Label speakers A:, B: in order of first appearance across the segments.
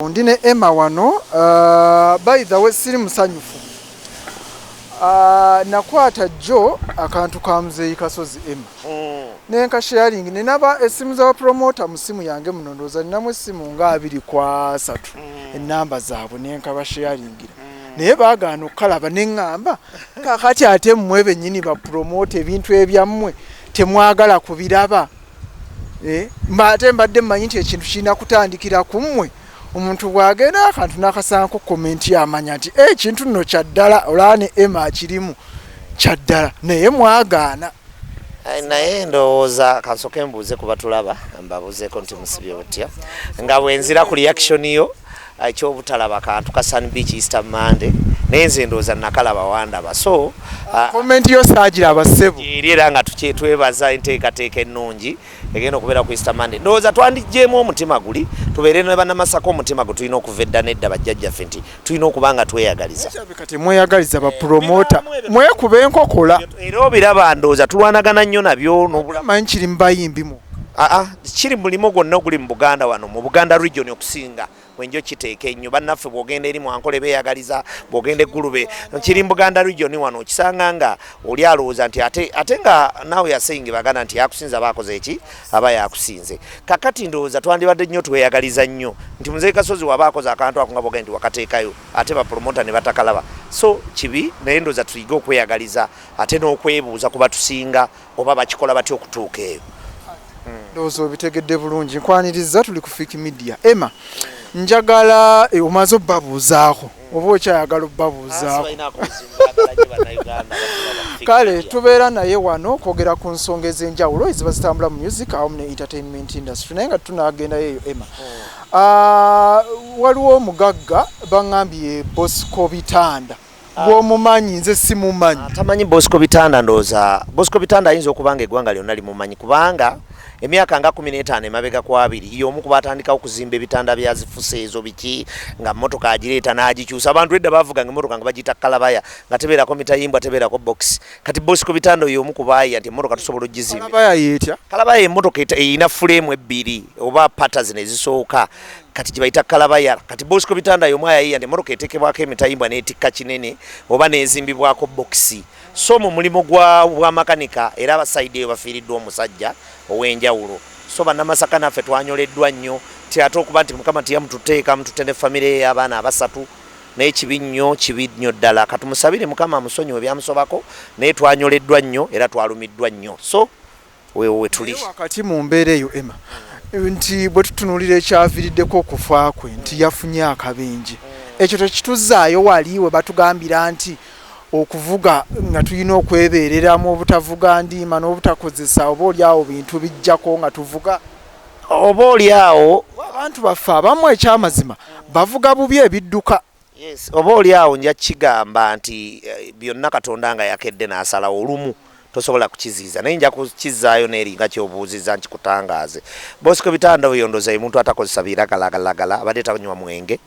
A: Ndine Emma wano by the way siri musanyufu nakwata Joe akantu ka Muzeeyi Kasozi Emma nenka sharing nenaba esimu za promoter musimu yange munondoza ninamu esimu nga 2 enamba zaabwe nenka ba sharingira naye baagaana okukalaba neŋŋamba kakati ate mmwe bennyini ba promote ebintu ebyammwe temwagala kubiraba mbate mbadde mmanyi nti ekintu kirina kutandikira ku mmwe omuntu bwagenda akantu n'akasaanko komenti amanya nti ekintu nno kyaddala olane Emma akirimu kyaddala naye mwagaana
B: naye ndowooza kansoke mbuuze ku batulaba mbabuuzeeko nti musibye butya nga bwenzira ku reaction yo ekyobutalaba kantu ka Sun Beach Easter Monday naye nze ndowooza nakalaba wandaba so
A: komenti yo saagiraba ssebo
B: era nga twebaza enteekateeka ennungi egenda okubeera ku Easter Monday ndowooza twandigyemu omutima guli tubeere ne bannamasaka omutima gwe tulina okuva edda nedda bajjajjaffe nti tulina okuba nga tweyagaliza
A: kati mweyagaliza ba promota mwekuba enkokola
B: era obiraba ndowooza tulwanagana nnyo nabyo
A: n'obulamanyi kiri mu bayimbimu
B: kiri mulimo gwonna oguli mu Buganda wano mu Buganda region okusinga wenjo kiteeka ennyo bannaffe bw'ogenda eri Mwankole beeyagaliza bw'ogenda eggulube kiri mu Buganda region wano okisanga nga oli alowooza nti ate nga naawe yaseyingi baganda nti yakusinze aba akoze eki aba yakusinze kakati ndowooza twandibadde nnyo tweyagaliza nnyo nti Muzeeyi Kasozi waba akoze akantu ako nga bwogenda nti wakateekayo ate bapromota ne batakalaba so kibi naye ndowooza tuyige okweyagaliza ate n'okwebuuza kuba tusinga oba bakikola batya okutuuka eyo
A: ndowooza obitegedde bulungi nkwaniriza tuli ku Fiki Media Emma njagala omaze obbabuuzaako oba okyayagala obbabuuzaako kale tubeera naye wano kwogera ku nsonga ez'enjawulo eziba zitambula mu music awamu ne entertainment industry naye nga tunaagendayo Emma waliwo omugagga baŋŋambye Bosco Bitanda bw'omumanyi nze simumanyi
B: tamanyi Bosco Bitanda ndowooza Bosco Bitanda ayinza okuba nga eggwanga lyonna limumanyi kubanga emyaka nga 15 emabega ku 2 y'omu ku batandikawo okuzimba ebitanda byazifuse ezo biki nga mmotoka agireeta n'agikyusa abantu edda bavuga nga emmotoka nga bagiyita kalabaya nga tebeerako mitayimbwa tebeerako box kati Bosco Bitanda y'omu ku baaya nti emmotoka tusobola ogizimba
A: kalabaya yeetya
B: kalabaya emmotoka eyina fulemu 2 oba pata zino ezisooka kati gibayita kalabaya kati Bosco Bitanda y'omu ayayiya nti emmotoka eteekebwako emitayimbwa n'etikka kinene oba n'ezimbibwako boxi so mu mulimu gwa makanika era abasayidi eyo bafiiriddwa omusajja ow'enjawulo so bannamasaka naffe twanyoleddwa nnyo ti ate okuba nti mukama tiyamututeeka mututte ne famire y'abaana abasatu naye kibi nnyo ddala katumusabire mukama amusonyiwe byamusobako naye twanyoleddwa nnyo era twalumiddwa nnyo so wewe tuli
A: wakati mu mbeera eyo Emma nti bwe tutunuulira ekyaviiriddeko okufa kwe nti yafunye akabenje ekyo tekituzzaayo waliwe batugambira nti okuvuga nga tulina okwebeereramu obutavuga ndiima n'obutakozesa oba oliawo bintu bijjako nga tuvuga
B: oba oliawo
A: abantu baffe abamu ekyamazima bavuga bubi ebidduka
B: yes oba oliawo nja kigamba nti byonna Katonda nga yakedde n'asalawo olumu tosobola kukiziiza naye nja kukizaayo n'eringa kyobuuziza nkikutangaaze Bosco Bitanda oyo ndowooza ye muntu atakozesa biragalalagala abadde tanywa mwenge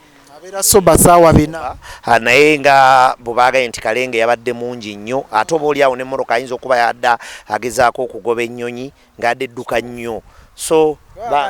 A: abeera soba saawa bina
B: naye nga bwebaagaye nti kalenge yabadde mungi nnyo ate oba oliawo n'emmotoka ayinza okuba yadda agezaako okugoba ennyonyi ng'adde edduka nnyo so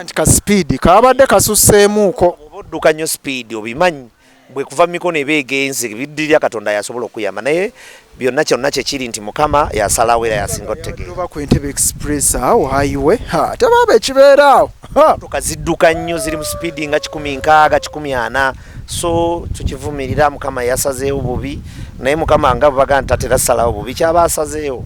A: nti ka sipiidi kabadde kasusseemuuko
B: oba odduka nnyo sipiidi obimanyi bwe kuva mu mikono eba egenze biddirira Katonda yasobola okuyamba naye byonna kyonna kyekiri nti mukama yasalawo era yasinga otutegeera
A: oba ku Entebbe Express awo hayiwe tebaaba ekibeera awo
B: motoka zidduka nnyo ziri mu sipiidi nga 160 140 so tukivumirira mukama yasazeewo bubi naye mukama nga baga ntatera salawo bubi kyaba asazeewo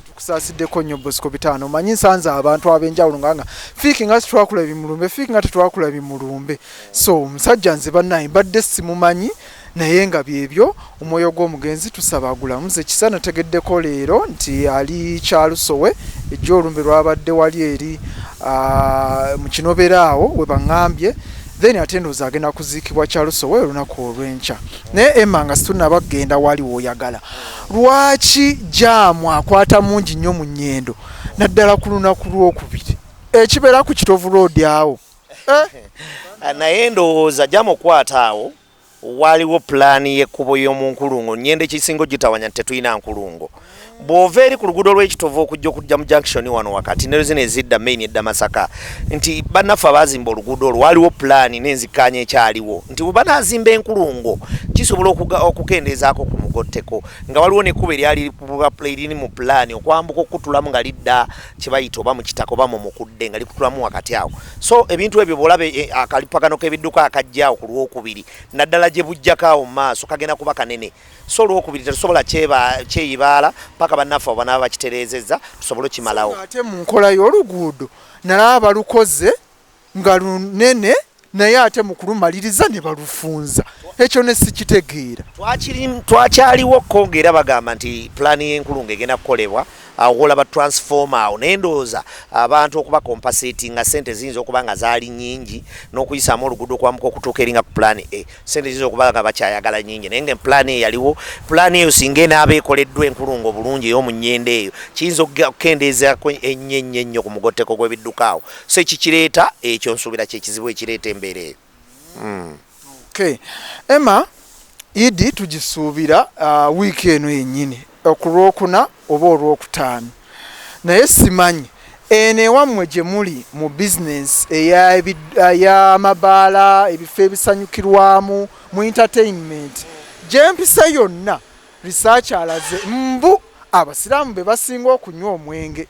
A: tukusasiddeko nnyo Bosco Bitanda omanyi nsanze abantu ab'enjawulo nga Fiki nga tetwakula bimulumbe Fiki nga tetwakula bimulumbe so omusajja nze bannaye mbadde simumanyi naye nga byebyo omwoyo gw'omugenzi tusaba agulamuze kisa nategeddeko leero nti ali Kyalusowe ejjo olumbe lwabadde wali eri mu Kinobera awo we baŋŋambye then ate ndowooza agenda kuziikibwa Kyalusowe olunaku olw'enkya naye Emma nga situnabagenda wali w'oyagala lwaki jaamu akwata mungi nnyo mu nnyendo naddala ku lunaku lw'okubiri ekibeera ku Kitovu Road awo
B: naye ndowooza jaamu okwata awo waliwo pulaani y'ekkubo y'omu nkulungo nnyendo ekisingo gitawanya nti tetulina nkulungo bw'ova eri ku luguudo lw'ekitovu okujja mu junction wano wakati ne zino ezidda main edda Masaka nti bannaffe abaazimba oluguudo olwo waliwo pulaani n'enzikkaanya ekyaliwo nti bwe banaazimba enkulungo kisobola okukendeezaako ku mugotteko nga waliwo n'ekkubo eriri mu pulaani okwambuka okutulamu nga lidda kye bayita oba mu kitaka oba mu mukudde nga likutulamu wakati awo so ebintu ebyo bw'olaba akalipagano k'ebidduka akajjaawo ku lwokubiri naddala gye bujjako awo mu maaso kagenda kuba kanene so olwokubiri tetusobola kyeyibaala paka bannaffe abo banaaba bakitereezezza tusobole okimalawo
A: ate mu nkola y'oluguudo nalaba balukoze nga lunene naye ate mu kulumaliriza ne balufunza ekyo ne sikitegeera
B: twakyaliwokko ng'era bagamba nti pulaani y'enkulungo egenda kukolebwa awo olaba transforma awo nendooza abantu okuba compensatinga sente ziyinza okuba nga zaali nnyingi n'okuyisaamu oluguudo kwambuka okutuuka eringa ku pulaani e sente ziyinza okuba nga bakyayagala nnyingi naye nga pulaani eyo yaliwo pulaani eyo singa enaaba ekoleddwa enkulungo bulungi ey'omunyendo eyo kiyinza okukendeezaako ennyo ku mugotteko gw'ebidduka awo so ekikireeta ekyo nsuubira kyekizibu ekireeta embeera eyo
A: okay. Emma Idi tugisuubira wiiki eno yennyini ku Lwokuna oba Olwokutaano naye simanyi eno ewammwe gye muli mu bizinesi ey'amabaala ebifo ebisanyukirwamu mu entertainment gy'empisa yonna research alaze mbu abasiraamu be basinga okunywa omwenge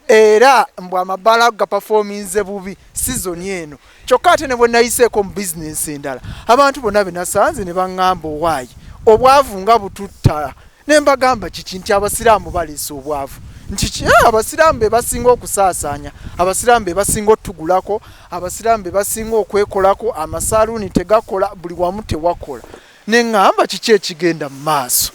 A: era mbw amabaala gapafominze bubi sizoni eno kyokka ate ne bwe nayiseeko mu bizinesi endala abantu bonna be nasanze ne baŋŋamba owaayi obwavu nga bututta ne mbagamba kiki nti abasiraamu baleese obwavu nti abasiraamu be basinga okusaasaanya abasiraamu be basinga otugulako abasiraamu be basinga okwekolako amasaaluuni tegakola buli wamu tewakola ne ŋŋamba kiki ekigenda mu maaso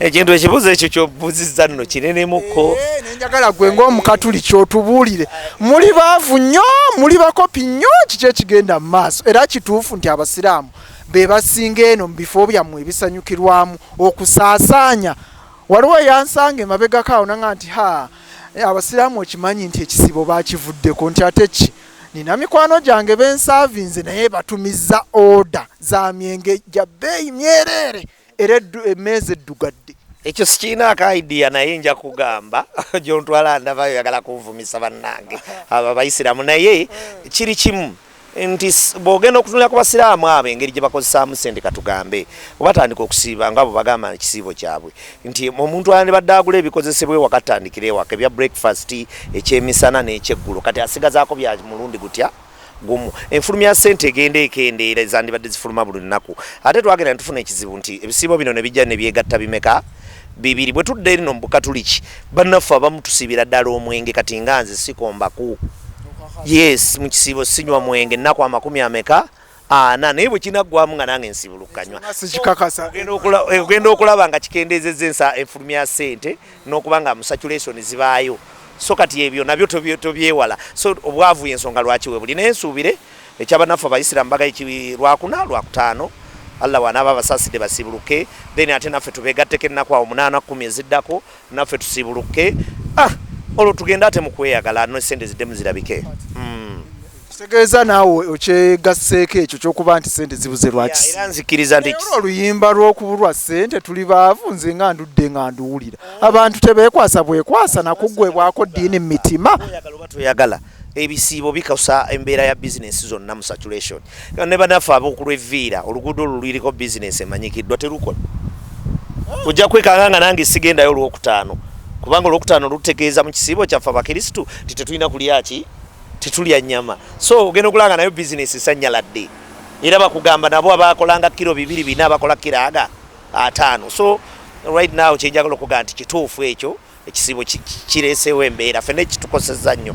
B: ekintu ekibuzo ekyo ky'obuuzizza nno kinenemuko
A: nenjagala gwe ng'omukatuli kyotubuulire muli baavu nnyo muli bakopi nnyo kiki ekigenda mu maaso era kituufu nti abasiraamu be basinga eno mu bifo byammwe ebisanyukirwamu okusaasaanya waliwo yansanga emabegako awo nanga nti abasiraamu okimanyi nti ekisibo baakivuddeko nti ate ki nina mikwano gyange bensaavinze naye batumizza oda za myenge gya bbeeyi myereere era emmeeza eddugadde
B: ekyo sikiinaako idea naye nja kugamba gyontwala ndavayo yagala kunvumisa bannange abo abayisiraamu naye kiri kimu nti bw'ogenda okutunula ku basiraamu abo engeri gye bakozesaamu sente katugambe obatandika okusiiba nga abo bagamba ekisiibo kyabwe nti omuntu yandibadde agula ebikozesebwa ewaka atandikira ewaka ebya breakfast ekyemisana n'ekyeggulo kati asigazaako bya mulundi gutya gumu enfulumya sente egenda ekendeera ezandibadde zifuluma buli lunaku ate twagenda ntufuna ekizibu nti ebisiibo bino ne bijja ne byegatta bimeka bibiri bwe tudda erino mu bukatuliki bannaffe abamu tusiibira ddala omwenge kati nga nze sikombaku yes mu kisiibo sinywa mwenge ennaku 40 naye bwe kinaggwamu nga nange nsibulukanywa ogenda okulaba nga kikendeezezza enfulumya sente n'okuba nga musaturation zibaayo so kati ebyo nabyo tobyewala so obwavu y'ensonga lwaki we buli naye nsuubire ekyabannaffe abayisiraamu bagayi Lwakuna Lwakutaano Allah wanaaba basaasidde basibuluke then ate naffe tubeegatteko ennaku awo 8 10 eziddako naffe tusibuluke olwo tugenda ate mu kweyagala n'esente ziddemu zirabike
A: kitegeeza naawe okyegasseeko ekyo ky'okuba nti sente zibuze lwaki
B: era nzikiriza nti
A: oluyimba lw'okubulwa sente tuli baavu nze nga ndudde nga nduwulira abantu tebeekwasa bwekwasa nakuggwebwako ddiini mu mitima
B: toyagala ebisiibo bikosa embeera ya bizinesi zonna mu saturation ne bannaffe ab'okulweviira oluguudo olwo luyiriko bizinesi emanyikiddwa terukola ojja kwekanga nga nange sigendayo Olwokutaano kubanga Olwokutaano lutegeeza mu kisiibo kyaffe abakirisitu ti tetulina kulyaki tetulya nnyama so ogenda okulanga nayo bizinesi esanyaladde era bakugamba nabo abakolanga kilo 2 abakola kiraga 5 so right now kyenjagala okugamba nti kituufu ekyo ekisiibo kireeseewo embeera ffe nekitukosezza nnyo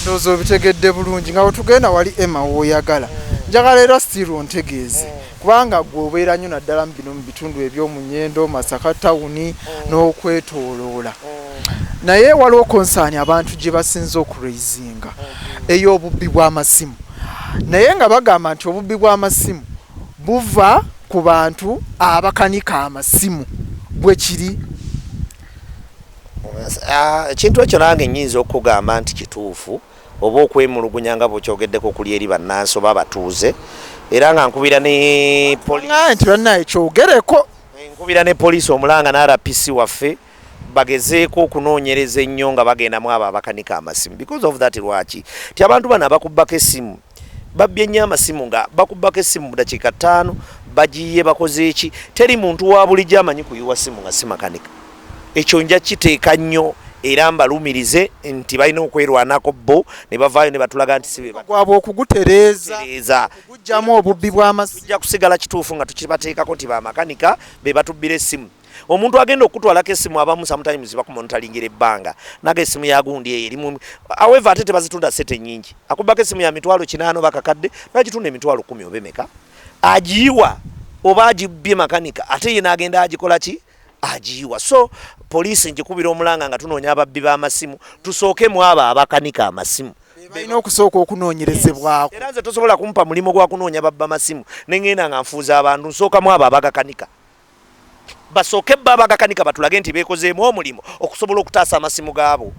A: ndowooza obitegedde bulungi nga wetugenda wali Emma w'oyagala njagala era still ontegeeze kubanga gwe obeera nnyo naddala mu bino mu bitundu eby'omunyendo Masaka tawuni n'okwetooloola naye waliwo konsaani abantu gye basinze okuraisinga ey'obubbi bw'amasimu naye nga bagamba nti obubbi bw'amasimu buva ku bantu abakanika amasimu bwe kiri
B: ekintu ekyo nange nnyinza okugamba nti kituufu oba okwemulugunya nga bw'okyogeddeko okuli eri bannansi oba abatuuze era nga nkubira ne
A: nti bannaye kyogereko
B: Nkubira ne poliisi omulanga na RPC waffe bagezeeko okunoonyereza ennyo nga bagendamu abo abakanika amasimu because of that lwaki ti abantu bano abakubbako essimu babbye nnyo amasimu nga bakubbako essimu mu dakiika 5 bagiye bakoze eki teri muntu wa bulijjo amanyi kuyiwa simu nga si makanika ekyo nja kiteeka nnyo era mbalumirize nti balina okwerwanako bo ne bavaayo ne batulaga nti sibe
A: gwabwe okugutereeza okugyamu obubbi bw'amasimu
B: tujja kusigala kituufu nga tukibateekako nti bamakanika be batubbira essimu omuntu agenda okutwalako essimu abamu sometimes bakumonitalingira ebbanga naga essimu yagundi erimu however ate tebazitunda sete nnyingi akubbako essimu ya mitwalo 8 bakakadde bagitunda emitwalo 10 oba emeka agiyiwa oba agibbye makanika ate ye n'agenda agikola ki agiyiwa so poliisi njikubira omulanga nga tunoonya ababbi b'amasimu tusooke mu abo abakanika amasimu
A: balina okusooka okunoonyerezebwako
B: era nze tosobola kumpa mulimu gwa kunoonya babba amasimu ne ngenda nga nfuuza abantu nsookamu abo abagakanika basooke bba abagakanika batulage nti beekozeemu omulimu okusobola okutaasa amasimu gaabo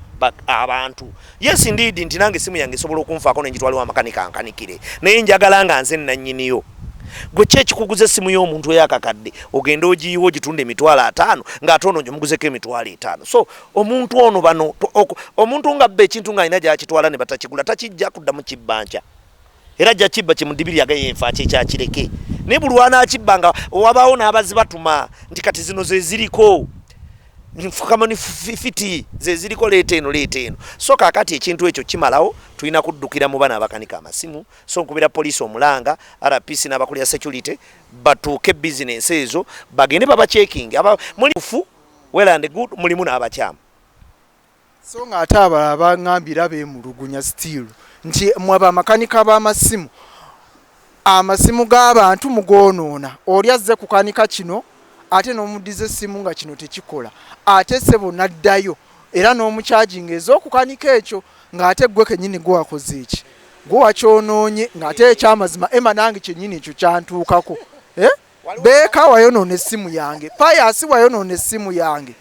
B: abantu yes indeed nti nange essimu yange esobola okunfaako nenjitwaliwo amakanika ankanikire naye njagala nga nze nannyiniyo gwe ki ekikuguza essimu y'omuntu eyakakadde ogenda ogiyiwa ogitunda emitwalo 5 ng'ate ono gyomuguzeko emitwalo 5 so omuntu ono bano omuntu nga bba ekintu ng'alina gyakitwala ne batakigula takijja kuddamu kibbanca era jja kibba kimudibiryaga yenfa kyekyakireke naye buli lwanaakibba nga wabaawo n'abazi batuma nti kati zino ze ziriko nfukamani fiti ze ziriko leeta eno so kaakati ekintu ekyo kimalawo tulina kuddukira mu bana abakanika amasimu so nkubira poliisi omulanga RPC n'abakulira security batuuke bizinensi ezo bagende babacekingi muli fu well and good mulimu n'abakyamu
A: so ng'ate abalala baŋŋambira beemulugunya still nti mwaba amakanika b'amasimu amasimu g'abantu mugoonoona oli azze kukanika kino ate n'omuddiza essimu nga kino tekikola ate sebo naddayo era n'omukyaginga ez'okukanika ekyo ng'ate gwe kennyini gwe wakoze eki gwe wakyonoonye ng'ate ekyamazima ema nange kyennyini ekyo kyantuukako beeka wayonoona essimu yange payasi wayonoona essimu yange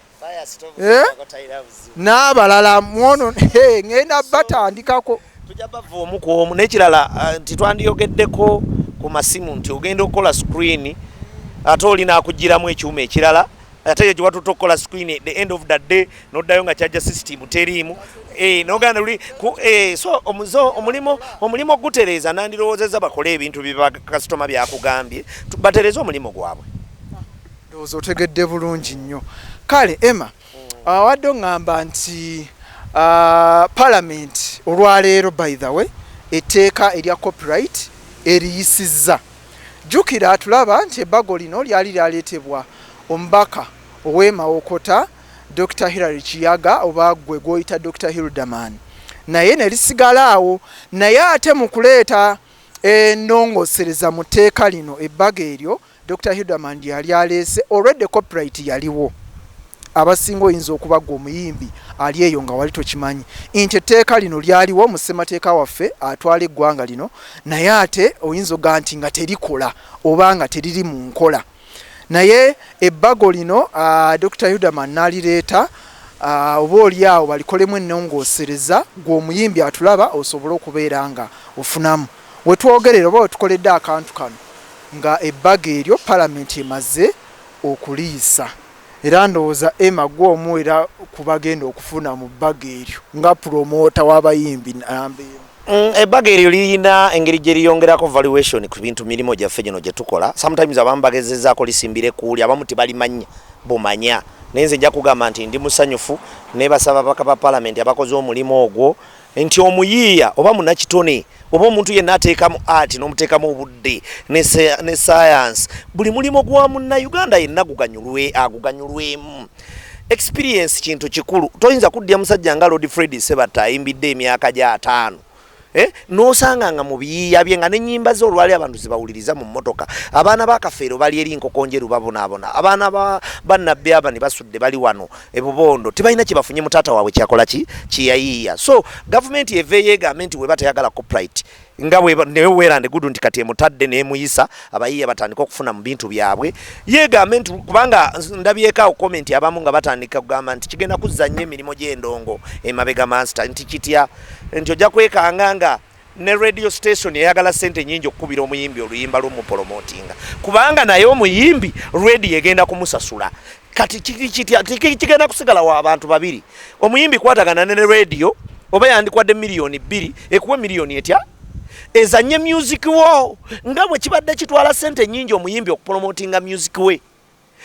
A: n'abalala mwono ngenda batandikako
B: tujja bava omu ku omu n'ekirala nti twandiyogeddeko ku masimu nti ogenda okukola screen ate olina akugiramu ekyuma ekirala ate ye giwatuta okukola screen at the end of the day noddayo nga kyajja system teriimu noganda so omulimu ogutereeza nandirowoozezza bakole ebintu bibakasitoma byakugambye batereeze omulimu gwabwe
A: ndowooza otegedde bulungi nnyo kale Emma wadde oŋŋamba nti Parliament olwaleero by the way etteeka erya copyright eriyisizza jjukira tulaba nti ebbago lino lyali lyaleetebwa omubaka ow'emawokota Dr. Hilary Kiyaga oba gwe gw'oyita Dr. Hildaman naye ne lisigala awo naye ate mu kuleeta ennongosereza mu tteeka lino ebbago eryo Dr. Hildaman yali aleese already copyright yaliwo abasinga oyinza okuba gwe omuyimbi ali eyo nga wali tokimanyi nti etteeka lino lyaliwo mu ssemateeka waffe atwala eggwanga lino naye ate oyinza oga nti nga terikola oba nga teriri mu nkola naye ebbago lino Dr. Hildaman n'alireeta oba oli awo balikolemu ennongoosereza gwe omuyimbi atulaba osobole okubeera nga ofunamu wetwogerera oba wetukoledde akantu kano nga ebbago eryo Parliament emaze okuliisa era ndowooza Emma gw'omu era kubagenda okufuna mu bbago eryo nga promoter w'abayimbi
B: ebbago eryo lirina engeri gye liyongerako valuation ku bintu mirimu gyaffe gino gye tukola sometimes abamu bagezezzaako lisimbire kuuli abamu tebalimanya bumanya naye nze nja kugamba nti ndi musanyufu nebasaba ababaka ba Parliament abakoze omulimu ogwo nti omuyiiya oba munakitone oba omuntu yenna ateekamu art n'omuteekamu obudde ne science buli mulimu gwa munnayuganda yenna aguganyulwemu experience kintu kikulu toyinza kuddya musajja nga Lord Fred Sebatta ayimbidde emyaka gya 5 nosanga nga mu biyiiya bye nga n'ennyimba ze olwali abantu zibawuliriza mu mmotoka abaana b'akafeero bali eri nkoko njeru babonaabona abaana bannabbi aba ne basudde bali wano ebubondo tebalina kye bafunye mu taata waabwe kyakola kiyayiiya so gavumenti eveeyo egambe nti weba teyagala copyright nga neweerande gudu nti kati emutadde n'emuyisa abayiiya batandika okufuna mu bintu byabwe yeegambe nti kubanga ndabyekaawo komenti abamu nga batandika kugamba nti kigenda kuzza nnyo emirimu gy'endongo emabega master nti kitya nti ojja kwekanga nga ne radio station eyagala sente nyingi okukubira omuyimbi oluyimba lw'omupromotinga kubanga naye omuyimbi radio egenda kumusasula kati kigenda kusigala wa abantu babiri omuyimbi kwatagana ne radio oba yandikwadde miliyoni 2 ekuwe miliyoni etya ezanye music wo nga bwe kibadde kitwala sente nyingi omuyimbi okupromotinga music we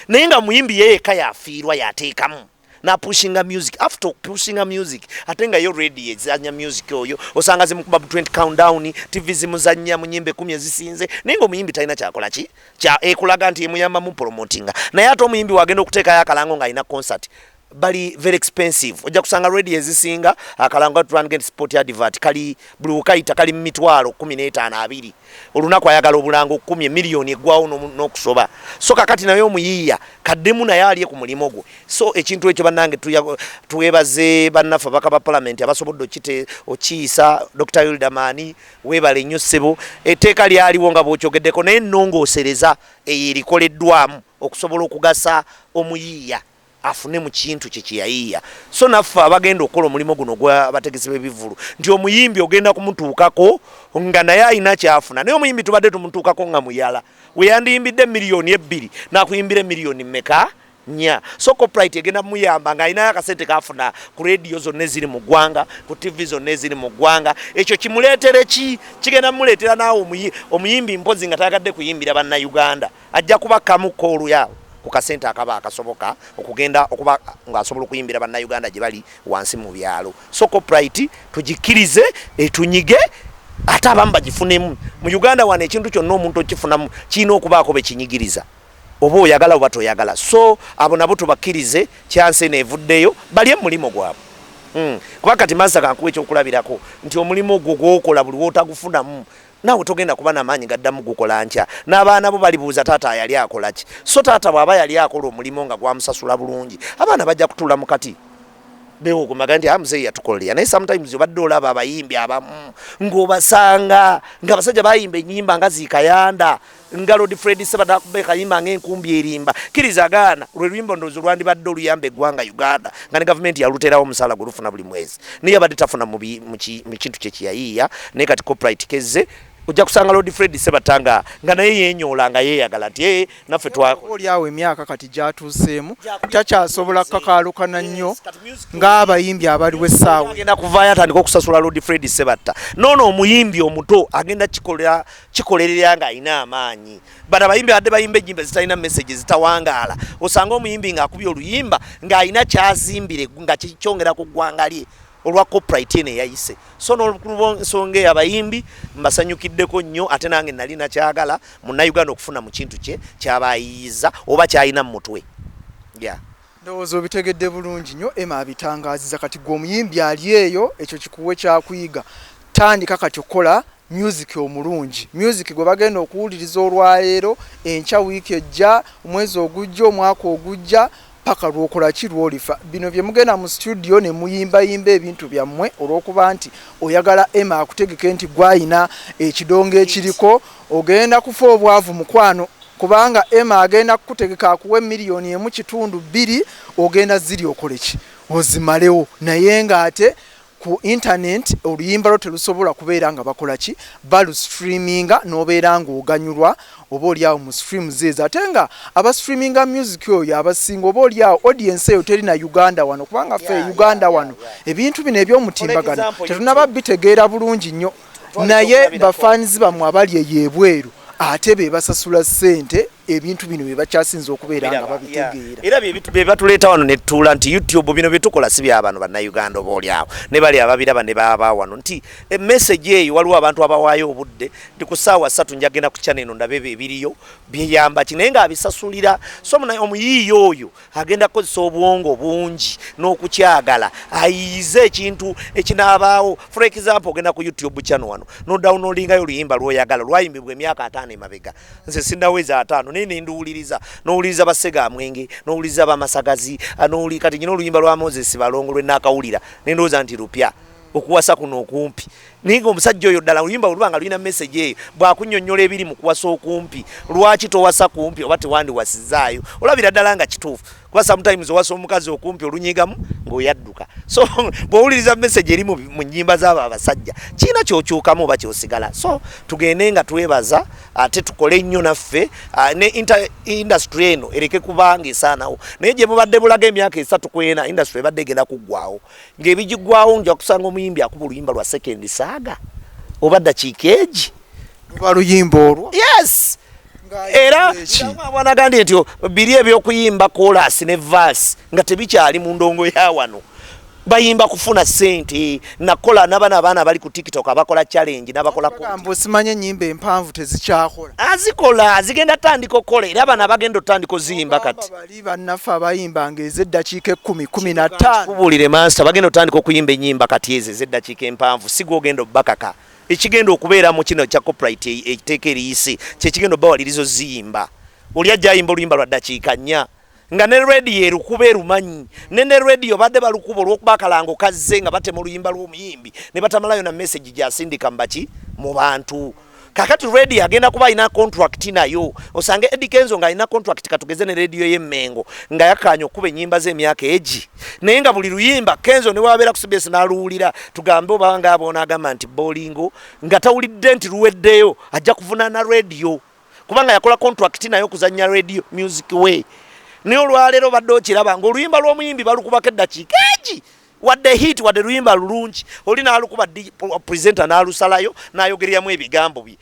B: naye nga muyimbi yeye kayafiirwa yateekamu na pushinga music after pushinga music atenga yo ready ezanya music oyo osanga zimukuba 20 countdown TV zimuzanya munyimbe 10 ezisinze ningo muyimbi talina kyakola ki kya ekulaga nti emuyamba mu promotinga naye ato muyimbi wagenda okuteeka yakalango nga ina concert bali very expensive ojja kusanga ready ezisinga akalango Rwanda Sport Advert kali blue kaita kali mitwalo 15 olunaku ayagala obulango 10 miliyoni egwawo n'okusoba so kakati nayo muyiya kaddemu naye aliye ku mulimo gwe so ekintu ekyo bannange tuwebaze bannafa bakaba parliament abasobodde kite okiisa Dr. Hildamani webale nnyo ssebo etteeka lyaliwo nga bw'okyogeddeko naye nnongoosereza erikoleddwamu okusobola okugasa omuyiya afune mu kintu kyekiyayiya so naffe abagenda okukola omulimo guno gw'abategesi b'ebivvulu nti omuyimbi ogenda kumutuukako nga naye alina kyafuna naye omuyimbi tubadde tumutuukako nga muyala we yandiyimbidde miliyoni 2 n'akuyimbira miliyoni mmeka nya so copyright egenda muyamba nga alinayo akasente kafuna ku radio zonna eziri mu ggwanga ku TV zonna eziri mu ggwanga ekyo kimuleetere ki kigenda muleetera naawe omuyimbi mpozi nga tayagadde kuyimbira bannayuganda ajja kuba kamu koolu yawe ku kasente akaba akasoboka okugenda okuba ng'asobola okuyimbira bannayuganda gye bali wansi mu byalo so copyright tugikirize etunyige ate abamu bagifunemu mu Uganda wano ekintu kyonna omuntu okifunamu kirina okubaako bekinyigiriza oba oyagala oba toyagala so abo nabo tubakkirize kyansi neevuddeyo balye mulimo gwabwe kuba kati Master kankuwa ekyokulabirako nti omulimo gwo gw'okola buli w'otagufunamu nawe togenda kuba n'amaanyi gaddamu gukola nkya n'abaana bo balibuuza taata yali akola ki so taata bw'aba yali akola omulimo nga gwamusasula bulungi abaana bajja kutuula mu kati bewogumaga nti amuzeeyi yatukolera naye sometimes obadde olaba abayimbi abamu ng'obasanga ng'abasajja bayimba ennyimba nga ziikayanda nga Lord Fred Sebadakube kayimba ng'enkumbi erimba kiriza gaana lwe lwimbo ndowooza lwandibadde oluyamba eggwanga Uganda nga ne gavumenti yaluterawo omusaala gwe lufuna buli mwezi naye abadde tafuna mu kintu kyekiyayiiya naye kati copyright kezze ojja kusanga Lord Fred Sebatanga nga naye yeenyoola nga yeeyagala nti naffe
A: oliawo emyaka kati gyatuuseemu takyasobola kakaalukana nnyo ng'abayimbi abaliwo essaawa
B: agenda kuvaayo atandika okusasula Lord Fred Sebatta noono omuyimbi omuto agenda kikolerera nga alina amaanyi bano abayimbi badde bayimba ennyimba zitalina message zitawangaala osanga omuyimbi ng'akubye oluyimba ng'alina kyazimbire nga kikyongera ku ggwanga lye olwa copyright ene yayise so n'olw'ensonga abayimbi mbasanyukiddeko nnyo ate nange nali nakyagala munnayuganda okufuna mu kintu kye kyabayiiza oba kyalina mu mutwe
A: ndowooza obitegedde bulungi nnyo Emma abitangaziza kati gwe omuyimbi ali eyo ekyo kikuwe kyakuyiga tandika kati okola music omulungi music gwe bagenda okuwuliriza olwaleero enkya wiiki ejja omwezi ogujja omwaka ogujja paka lwokola ki lwolifa bino bye mugenda mu studio ne muyimba ebintu byammwe olw'okuba nti oyagala Emma akutegeke nti gwayina ekidongo ekiriko ogenda kufa obwavu mukwano kubanga Emma agenda kukutegeka akuwe miliyoni 1.2 ogenda ziri okole ki ozimalewo naye ng'ate ku internet oluyimba lwo terusobola kubeera nga bakola ki balu streaminga n'obeera ng'oganyulwa oba oliawo mu stream zeeza ate nga aba streaminga music oyo abasinga oba oliawo audience eyo terina Uganda wano kubanga ffe Uganda wano ebintu bino eby'omutimbagano tetunaba bitegeera bulungi nnyo naye bafanizi bamwe abali ey'ebweru ate be basasula ssente ebintu bino bebakyasinza okubeera nga babitegeera
B: era bye batuleeta wano ne tutuula nti YouTube bino bye tukola si by'abantu bannayuganda oba oliawo ne bali ababiraba ne baba wano nti message eyo waliwo abantu abawaayo obudde ndi ku ssaawa 3 njagenda ku channel ndabe ebiriyo byeyamba kinaye ng'abisasulira so omuyiiyo oyo agenda kukozesa obwongo bungi n'okukyagala ayiize ekintu ekinaabaawo for example ogenda ku YouTube channel wano no downloadingayo oluyimba lw'oyagala lwayimbibwa emyaka 5 emabega nze sindaweza 5 nene nduwuliriza n'owuliriza basega mwenge n'owuliriza bamasagazi n'oli kati nyina oluyimba lwa Moses Balongo lwe nakawulira nendooza nti lupya okuwasa kuno okumpi ninga omusajja oyo ddala oluyimba olubanga lulina message eyo bwakunnyonnyola ebiri mu kuwasa okumpi lwaki towasa kumpi oba tewandiwasizaayo olabira ddala nga kituufu kuba sometimes owasa omukazi okumpi olunyigamu ng'oyadduka so bw'owuliriza message eri mu nnyimba z'abo abasajja kiina ky'okyukamu oba ky'osigala so tugende nga twebaza ate tukole nnyo naffe ne industry eno ereke kubanga esaanawo naye gye mubadde bulaga emyaka 3 ku 4 industry ebadde egenda kuggwawo ng'ebigiggwawo nja kusanga omuyimbi akuba oluyimba lwa second saaga oba ddakiika egi
A: luba luyimba olwo
B: yes era wanagambye nti biri ebyokuyimba chorus ne verse nga tebikyali mu ndongo ya wano bayimba kufuna sente nakola n'abaana bali ku TikTok abakola challenge n'abakola
A: ko simanye nyimba empanvu tezikyakola
B: azikola zigenda tandiko kola era abana bagenda tandiko ziyimba kati
A: bali bannafa abayimba ngeze eddakiika 10-15
B: kubulire master bagenda tandiko kuyimba enyimba kati eze zeddakiika empanvu sigogenda bakaka ekigendo okubeera mu kino kya copyright ekiteeka eriyise kyekigendo bawalirizo ziyimba oli ajja ayimba oluyimba lwa ddakiika 4 nga ne radio erukuba erumanyi ne radio badde balukuba olw'okuba akalango kazze nga batema oluyimba lw'omuyimbi ne batamalayo na message gyasindika mbaki mu bantu kakati radio agenda kuba ina contract nayo osange Eddie Kenzo nga ina contract katugeze ne radio y'Emmengo nga yakanya okuba ennyimba z'emyaka egi naye nga buli luyimba Kenzo ne wabeera ku CBS n'aluwulira tugambe obanga abona agamba nti bowlingo nga tawulidde nti luweddeyo ajja kuvunaana radio kubanga yakola contract nayo kuzannya radio music way naye olwaleero badde okiraba ng'oluyimba lw'omuyimbi balukubako eddakiika egi wadde hit wadde luyimba lulungi oli n'alukuba presenter n'alusalayo n'ayogereramu ebigambo bye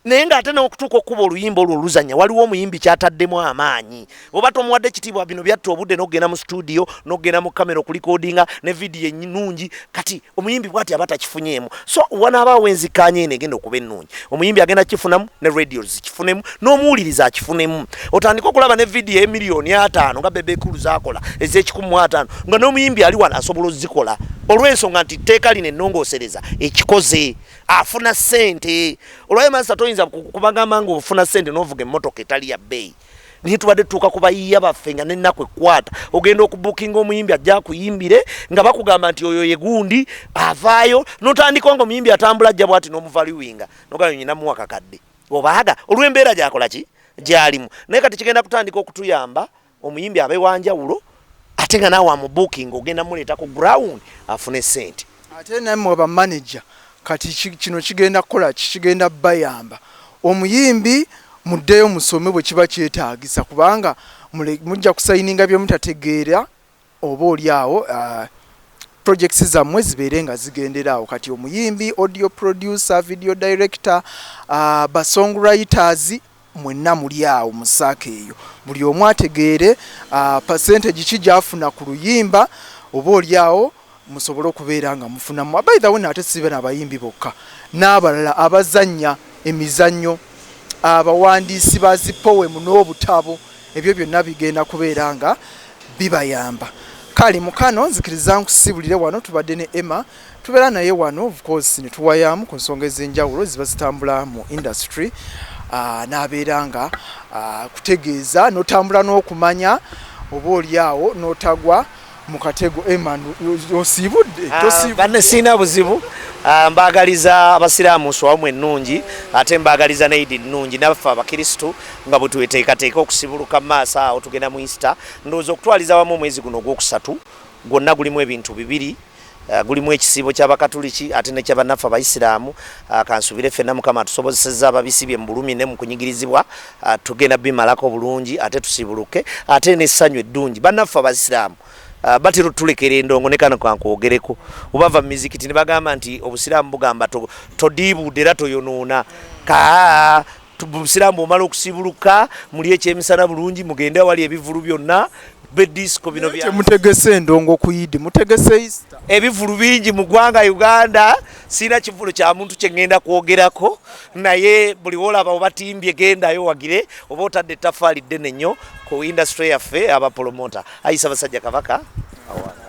B: naye ng'ate n'okutuuka okuba oluyimba olwo oluzanya waliwo omuyimbi kyataddemu amaanyi oba tomuwadde ekitiibwa bino byatta obudde n'okugenda mu studio n'okugenda mu kamera okulikodinga ne vidiyo ennungi kati omuyimbi bw'ati aba takifunyeemu so wanaabaawo enzikaanya eno egenda okuba ennungi omuyimbi agenda kifunamu ne radio zikifunemu n'omuwuliriza akifunemu otandika okulaba ne vidiyo emiliyoni 5 nga Bebe Cool zaakola ez'ekikumi5 nga n'omuyimbi ali wano asobola ozikola olw'ensonga nti tteeka lino ennongoosereza ekikoze afuna sente olwaye mansa toyinza kubagamba nga ofuna sente n'ovuga emmotoka etali ya bbeeyi niye tubadde tutuuka ku bayiiya baffe nga n'ennaku ekwata ogenda okubukinga omuyimbi ajja akuyimbire nga bakugamba nti oyo ye gundi avaayo n'otandika nga omuyimbi atambula ajja bwati n'omuvaluwinga nogayo nyinamu wakakadde obaaga olw'embeera gyakola ki gyalimu naye kati kigenda kutandika okutuyamba omuyimbi abewanjawulo ate nga naawe amubukinga ogenda muleeta ku ground afune sente
A: ate nammwe ba manager kati kino kigenda kukola kigenda bayamba omuyimbi muddeyo musome bwe kiba kyetaagisa kubanga mujja kusayininga bye mutategeera oba oliawo projects zammwe zibeere nga zigenderaawo kati omuyimbi audio producer video director ba songwriters mwenna muli awo mu saako eyo buli omu ategeere percentage ki gyafuna ku luyimba oba oliawo musobole okubeera nga mufunamu by the way nate sibe n'abayimbi bokka n'abalala abazannya emizannyo abawandiisi bazipoemu n'obutabo ebyo byonna bigenda kubeera nga bibayamba kale mukano nzikiriza nkusibulire wano tubadde ne Emma tubeera naye wano of course ne tuwayamu ku nsonga ez'enjawulo ziba zitambula mu industry n'abeera nga kutegeeza n'otambula n'okumanya oba oliawo n'otagwa mukatego Emma osibudde
B: banne sina buzibu mbagaliza abasiraamu nswamu ennungi ate mbagaliza neidi nnungi naffe abakristo nga bwe tweteekateeka okusibuluka mu maaso awo tugenda mu Easter ndowooza okutwaliza wamu omwezi guno ogwokusatu gwonna gulimu ebintu bibiri gulimu ekisiibo ky'abakatuliki ate nekyabannaffe abaisiraamu kansubire ffenna mukama atusobozesezza ababisibye mu bulumi ne mu kunyigirizibwa tugenda bimalako bulungi ate tusibuluke ate n'essanyu eddungi bannaffe abaisiraamu batiro tulekera endongo ne kano kankwogereko obava mu mizikiti ne bagamba nti obusiraamu bugamba todiibudde era toyonoona obusiraamu omala okusibuluka muli ekyemisana bulungi mugende wali ebivulu byonna bedisco bino bya
A: mutegese endongo kuyidi mutegese Easter
B: ebivulu bingi mu ggwanga Uganda sina kivulu kya muntu kye ngenda kwogerako naye buli wolaba obatimbye gendayo wagire oba otadde ettaffaali ddene nnyo ku industry yaffe abapromota ayisa basajja kabaka awala